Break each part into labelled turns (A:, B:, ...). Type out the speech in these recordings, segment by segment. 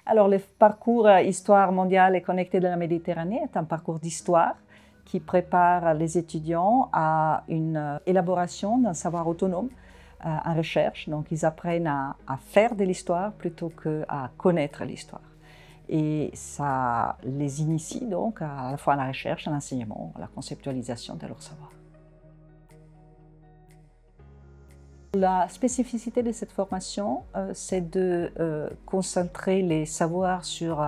A: Alors, le parcours Histoire mondiale et connectée de la Méditerranée est un parcours d'histoire qui prépare les étudiants à une élaboration d'un savoir autonome en recherche. Donc, ils apprennent à faire de l'histoire plutôt qu'à connaître l'histoire. Et ça les initie donc à la fois à la recherche, à l'enseignement, à la conceptualisation de leur savoir. La spécificité de cette formation, c'est de concentrer les savoirs sur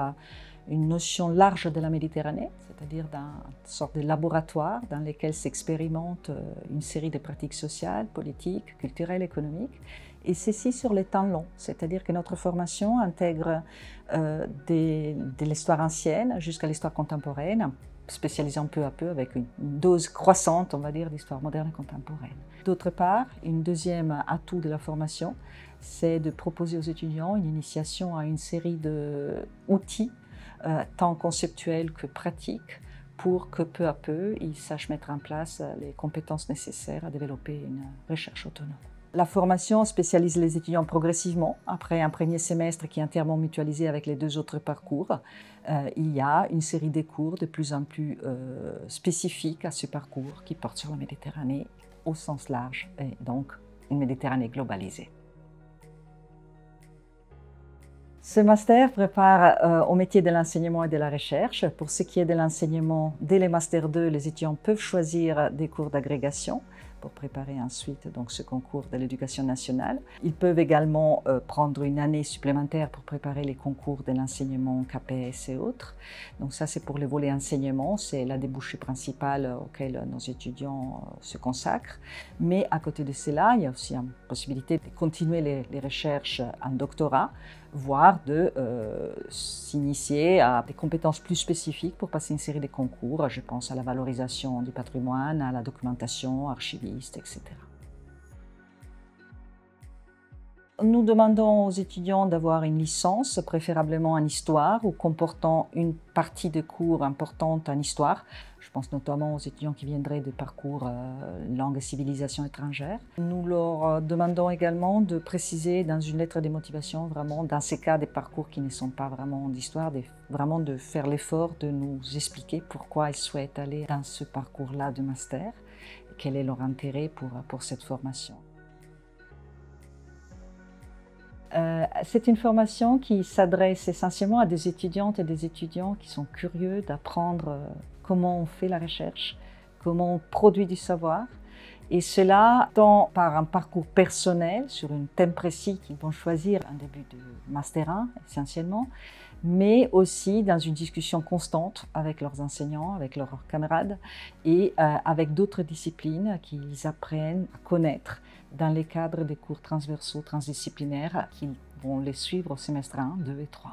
A: une notion large de la Méditerranée, c'est-à-dire d'une sorte de laboratoire dans lequel s'expérimente une série de pratiques sociales, politiques, culturelles, économiques, et ceci sur les temps longs, c'est-à-dire que notre formation intègre de l'histoire ancienne jusqu'à l'histoire contemporaine, spécialisant peu à peu avec une dose croissante, on va dire, d'histoire moderne et contemporaine. D'autre part, une deuxième atout de la formation, c'est de proposer aux étudiants une initiation à une série d'outils, tant conceptuels que pratiques, pour que peu à peu, ils sachent mettre en place les compétences nécessaires à développer une recherche autonome. La formation spécialise les étudiants progressivement. Après un premier semestre qui est entièrement mutualisé avec les deux autres parcours, il y a une série de cours de plus en plus spécifiques à ce parcours qui porte sur la Méditerranée au sens large et donc une Méditerranée globalisée. Ce master prépare au métier de l'enseignement et de la recherche. Pour ce qui est de l'enseignement, dès les Master 2, les étudiants peuvent choisir des cours d'agrégation pour préparer ensuite donc, ce concours de l'éducation nationale. Ils peuvent également prendre une année supplémentaire pour préparer les concours de l'enseignement KPS et autres. Donc ça, c'est pour le volet enseignement, c'est la débouchée principale auquel nos étudiants se consacrent. Mais à côté de cela, il y a aussi une possibilité de continuer les recherches en doctorat, voire de s'initier à des compétences plus spécifiques pour passer une série de concours. Je pense à la valorisation du patrimoine, à la documentation, archiviste, etc. Nous demandons aux étudiants d'avoir une licence, préférablement en histoire ou comportant une partie de cours importante en histoire. Je pense notamment aux étudiants qui viendraient de parcours langue et civilisation étrangère. Nous leur demandons également de préciser dans une lettre de motivation, vraiment dans ces cas des parcours qui ne sont pas vraiment d'histoire, vraiment de faire l'effort de nous expliquer pourquoi ils souhaitent aller dans ce parcours-là de master, quel est leur intérêt pour cette formation. C'est une formation qui s'adresse essentiellement à des étudiantes et des étudiants qui sont curieux d'apprendre comment on fait la recherche, comment on produit du savoir, et cela tant par un parcours personnel sur un thème précis qu'ils vont choisir en début de Master 1 essentiellement, mais aussi dans une discussion constante avec leurs enseignants, avec leurs camarades et avec d'autres disciplines qu'ils apprennent à connaître dans les cadres des cours transversaux, transdisciplinaires qu'ils vont les suivre au semestre 1, 2 et 3.